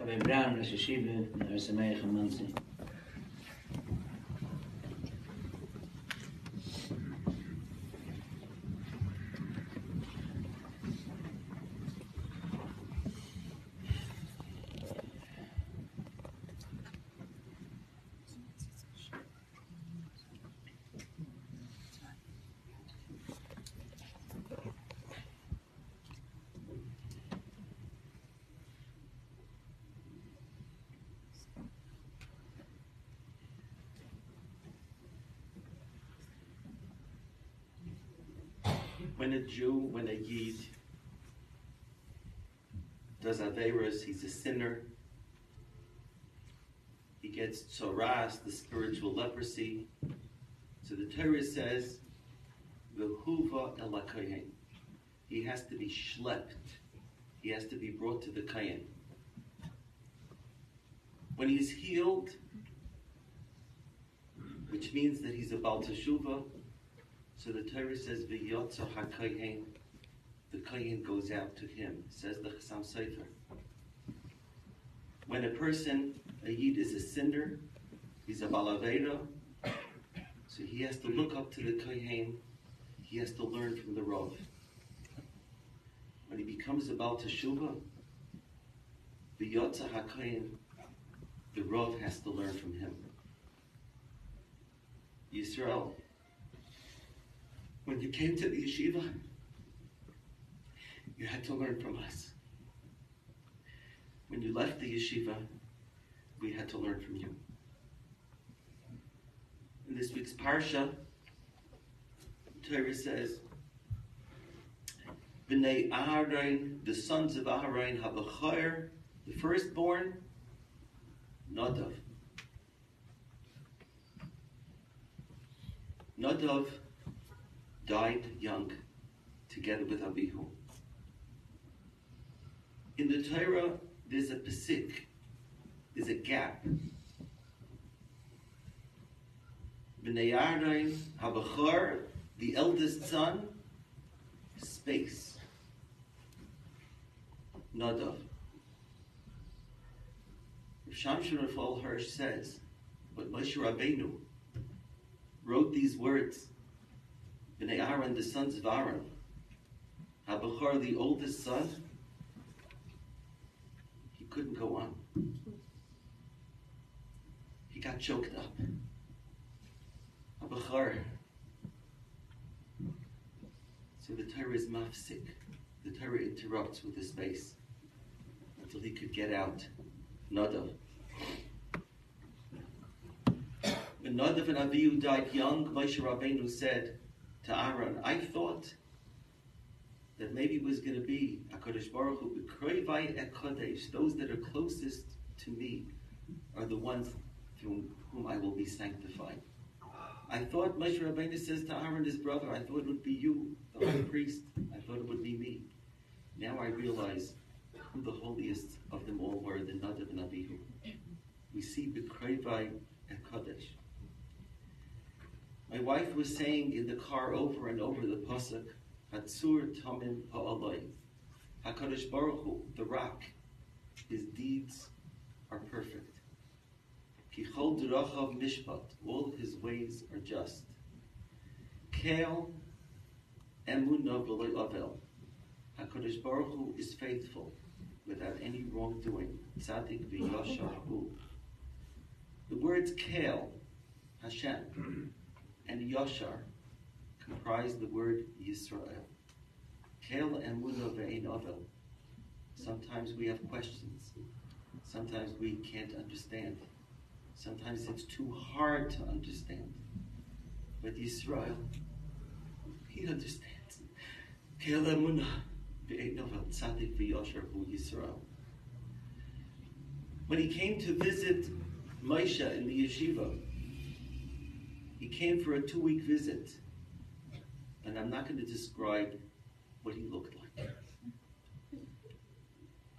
Rabbi Brown, Rosh Yeshiva, and Rosh Sameach Muncie. When a Yid does Averas, he's a sinner. He gets tzoras, the spiritual leprosy. So the Torah says, V'huva el hakohen. He has to be schlepped. He has to be brought to the kohen. When he's healed, which means that he's a Baal Teshuvah, so the Torah says, "V'yotza hakohen," the kohen goes out to him. Says the Chassam Sofer. When a Yid is a sinner, he's a balaveda, so he has to look up to the kohen. He has to learn from the Rav. When he becomes a Baal Teshuvah, v'yotza hakohen, the Rav has to learn from him. Yisroel, when you came to the yeshiva, you had to learn from us. When you left the yeshiva, we had to learn from you. In this week's parsha, the Torah says, B'nai Aharon, the sons of Aharon, Habachar, the firstborn, Nadav. Nadav died young, together with Abihu. In the Torah, there's a pasuk, there's a gap. B'nai Aharon, Habachar, the eldest son, space. Nadav. Shamshon Raphael Hirsch says, but Moshe Rabbeinu wrote these words, B'nai Aaron, the sons of Aaron, Habachar, the oldest son, he couldn't go on. He got choked up. Habachar. So the Torah is mafsik. The Torah interrupts with a space until he could get out. Nadav. When Nadav and Abihu died young, Moshe Rabbeinu said to Aaron, I thought that maybe it was going to be HaKadosh Baruch Hu, B'kroivai et Kodesh, those that are closest to me are the ones through whom I will be sanctified. I thought Moshe Rabbeinu says to Aaron, his brother, I thought it would be you, the high priest. I thought it would be me. Now I realize who the holiest of them all were, the Nadav and Abihu. We see B'kroivai et Kodesh. My wife was saying in the car over and over the pasuk, Hatzur Tamim Ha'alai. HaKadosh Baruch Hu, the rock, his deeds are perfect. Ki chol derachav mishpat, all his ways are just. Kel emunah v'lo avel. HaKadosh Baruch Hu is faithful, without any wrongdoing. Tzadik v'yashar hu. The words Kel, Hashem, and Yashar comprise the word Yisroel. Kel emunah ve'ein avel. Sometimes we have questions. Sometimes we can't understand. Sometimes it's too hard to understand. But Yisroel, he understands. Kel emunah ve'ein avel, tzadik v'yashar hu Yisroel. When he came to visit Moshe in the yeshiva, he came for a 2-week visit, and I'm not going to describe what he looked like.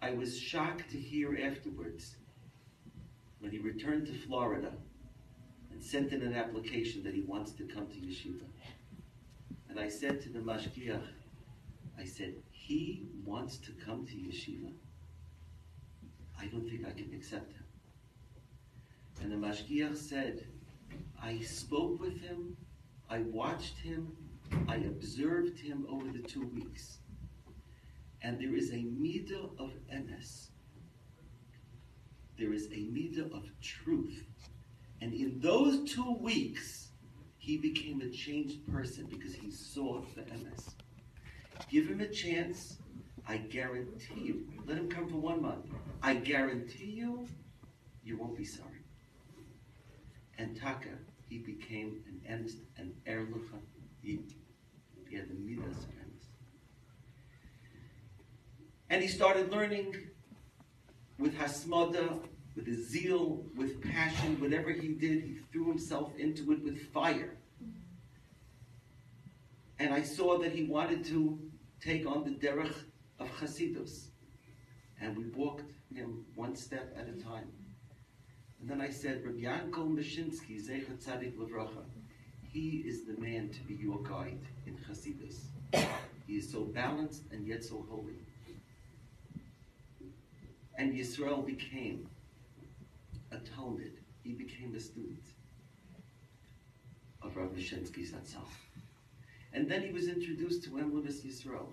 I was shocked to hear afterwards, when he returned to Florida and sent in an application that he wants to come to yeshiva. And I said to the mashgiach, I said, he wants to come to yeshiva. I don't think I can accept him. And the mashgiach said, I spoke with him, I watched him, I observed him over the 2 weeks. And there is a midah of emes. There is a midah of truth. And in those 2 weeks, he became a changed person because he saw the emes. Give him a chance, I guarantee you. Let him come for 1 month. I guarantee you, you won't be sorry. And Taka, he became an emes, an erlucha. He had the midas of emes. And he started learning with hasmada, with his zeal, with passion. Whatever he did, he threw himself into it with fire. And I saw that he wanted to take on the derech of Chasidus. And we walked him 1 step at a time. And then I said, Rabbi Yankel Mashinsky, Zecher Tzadik Levracha, he is the man to be your guide in Chasidus. He is so balanced and yet so holy. And Yisroel became a Talmud. He became a student of Rabbi Mashinsky Zatzal. And then he was introduced to Emunas Yisroel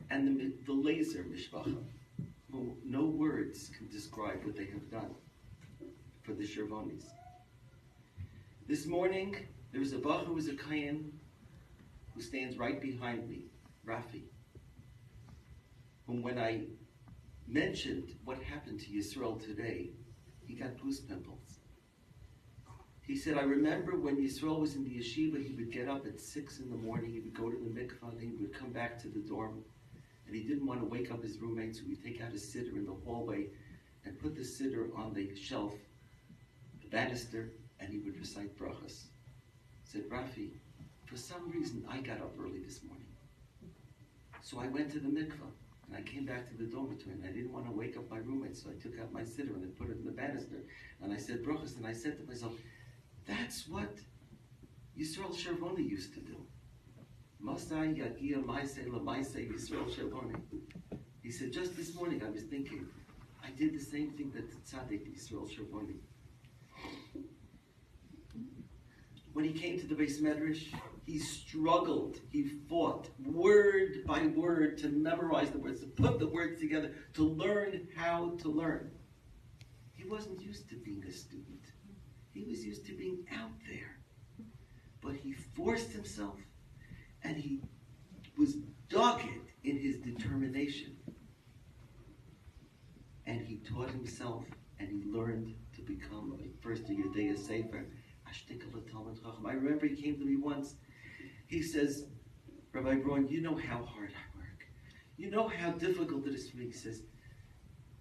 and the Laser Mishpacha, who no words can describe what they have done for the Chervonis. This morning, there was a Bach who was a Kayan who stands right behind me, Rafi, whom when I mentioned what happened to Yisroel today, he got goose pimples. He said, I remember when Yisroel was in the yeshiva, he would get up at 6 in the morning, he would go to the mikvah, and he would come back to the dorm, and he didn't want to wake up his roommates, so he'd take out his siddur in the hallway and put the siddur on the shelf, the banister, and he would recite brachas. Said, Rafi, for some reason I got up early this morning. So I went to the mikvah, and I came back to the dormitory, and I didn't want to wake up my roommates, so I took out my siddur and I put it in the banister, and I said brachas, and I said to myself, that's what Yisroel Chervony used to do. Masai Yagia Maisei Lamaisei Yisroel Chervony. He said, just this morning I was thinking, I did the same thing that the tzaddik Yisroel Chervony. When he came to the Beis Medrash, he struggled, he fought word by word to memorize the words, to put the words together, to learn how to learn. He wasn't used to being a student. He was used to being out there. But he forced himself, and he was dogged in his determination. And he taught himself, and he learned to become first a Yedei Sefer. I remember he came to me once. He says, Rabbi Braun, you know how hard I work. You know how difficult it is for me.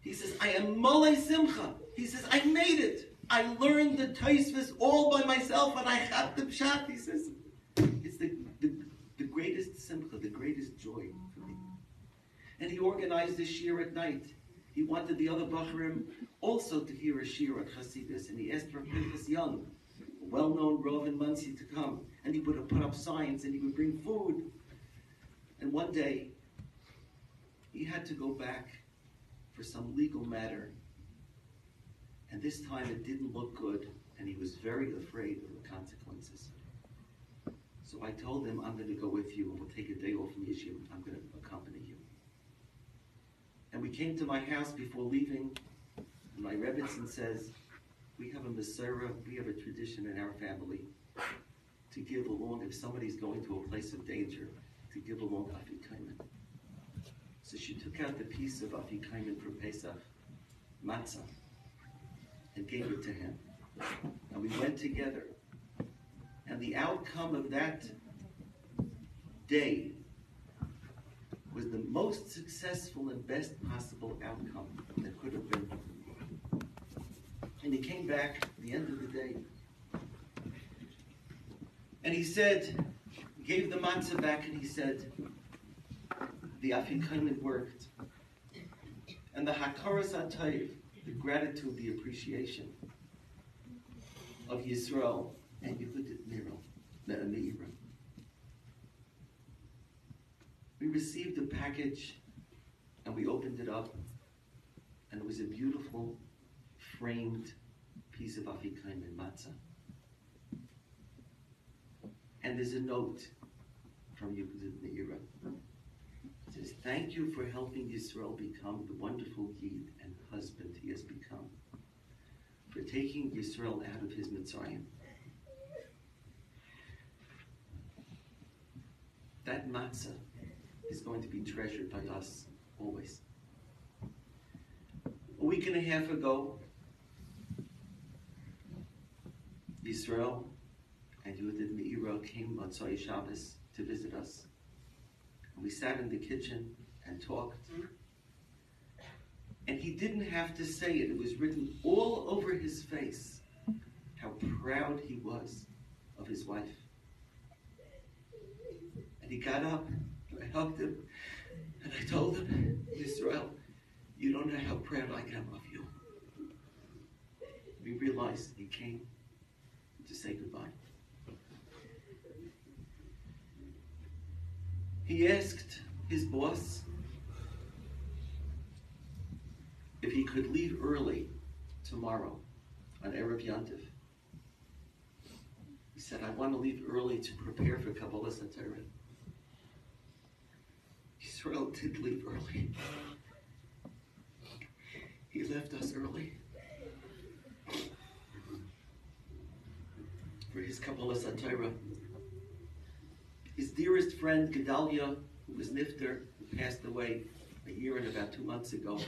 He says, I am Molei Simcha. He says, I made it. I learned the Taisvis all by myself, and I had the pshat. He says, it's the greatest simcha, the greatest joy for me. And he organized a shir at night. He wanted the other Bacharim also to hear a shir at Chasidus, and he asked for Pinchas Young, a well-known Rav in Muncie, to come. And he would put up signs, and he would bring food. And one day, he had to go back for some legal matter. And this time it didn't look good, and he was very afraid of the consequences. So I told him, I'm going to go with you, and we'll take a day off from yeshiva. I'm going to accompany you. And we came to my house before leaving, and my Rebbitzin says, we have a Masorah, we have a tradition in our family to give along, if somebody's going to a place of danger, to give along Afikomen. So she took out the piece of Afikomen for Pesach, matzah, and gave it to him. And we went together. And the outcome of that day was the most successful and best possible outcome that could have been. And he came back at the end of the day. And he said, gave the matzah back, and he said, the Afikomen worked. And the Hakaras HaTayv, the gratitude, the appreciation of Yisroel and Yehudit Meira. We received a package, and we opened it up, and it was a beautiful framed piece of afikaim and matzah. And there's a note from Yehudit Meira. It says, thank you for helping Yisroel become the wonderful Yid and husband he has become, for taking Yisroel out of his Mitzrayim. That matzah is going to be treasured by us always. A week and a half ago, Yisroel and Yehudit Meira came on Motzei Shabbos to visit us. And we sat in the kitchen and talked. And he didn't have to say it. It was written all over his face how proud he was of his wife. And he got up, and I hugged him, and I told him, Yisroel, you don't know how proud I am of you. We realized he came to say goodbye. He asked his boss if he could leave early tomorrow on Erev Yantiv. He said, I want to leave early to prepare for Kabbalah Satorah. Yisroel did leave early. He left us early for his Kabbalah Satorah. His dearest friend, Gedalia, who was Nifter, who passed away a year and about 2 months ago,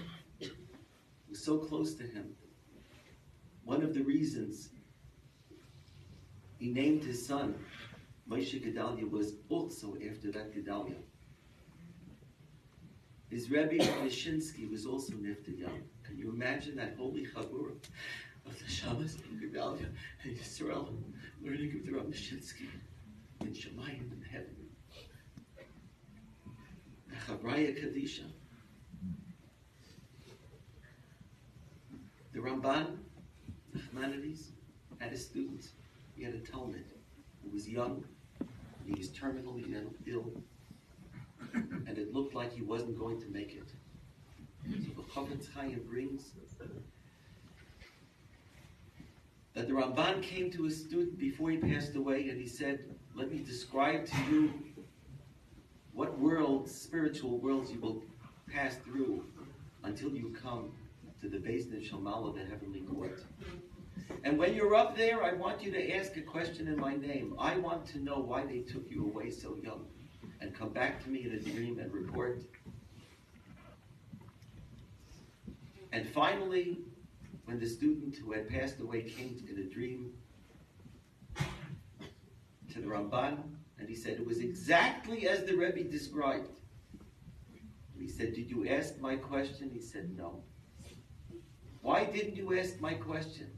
was so close to him. One of the reasons he named his son Moshe Gedalia was also after that Gedalia. His Rebbe Nishinsky was also Nifter young. Can you imagine that holy chabura of the Shabbos and Gedalia and Yisroel learning of the Rebbe Nishinsky in Shemayim in heaven? The Chavraya Kadisha. The Ramban, the Nachmanides, had a student. He had a Talmud who was young, and he was terminally ill, and it looked like he wasn't going to make it. So the Chofetz Chaim brings that the Ramban came to a student before he passed away, and he said, let me describe to you what worlds, spiritual worlds, you will pass through until you come to the Beis Din Shel Ma'ala, the heavenly court. And when you're up there, I want you to ask a question in my name. I want to know why they took you away so young, and come back to me in a dream and report. And finally, when the student who had passed away came in a dream to the Ramban, and he said, it was exactly as the Rebbe described. He said, did you ask my question? He said, no. Why didn't you ask my question?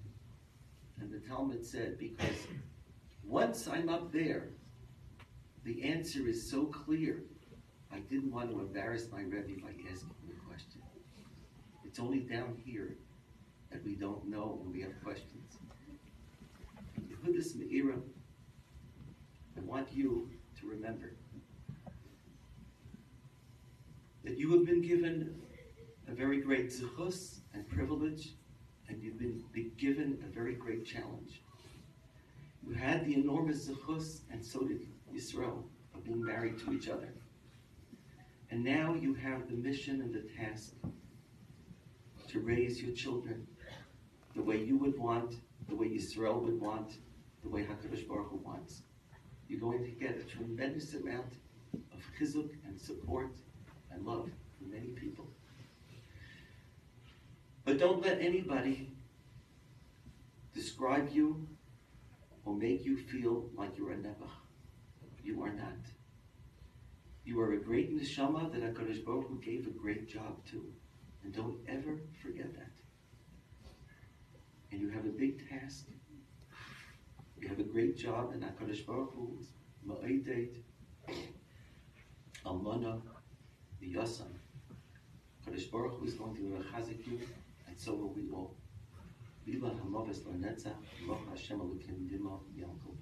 And the Talmud said, because once I'm up there, the answer is so clear, I didn't want to embarrass my Rebbe by asking the question. It's only down here that we don't know when we have questions. Yehudis Meira, I want you to remember that you have been given a very great zechus and privilege, and you've been given a very great challenge. You had the enormous zechus, and so did Yisroel, of being married to each other. And now you have the mission and the task to raise your children the way you would want, the way Yisroel would want, the way HaKadosh Baruch Hu wants. You're going to get a tremendous amount of chizuk and support and love from many people. But don't let anybody describe you or make you feel like you're a nebuch. You are not. You are a great neshama that HaKadosh Baruch Hu gave a great job to. And don't ever forget that. And you have a big task. You have a great job, and HaKadosh Baruch Hu is ma'ideit, almana, v'yasam. HaKadosh Baruch Hu is going to rechazik you, and so will we all. Bila hamavis l'netzach, Baruch Hashem Elokim Dima Yom Kol.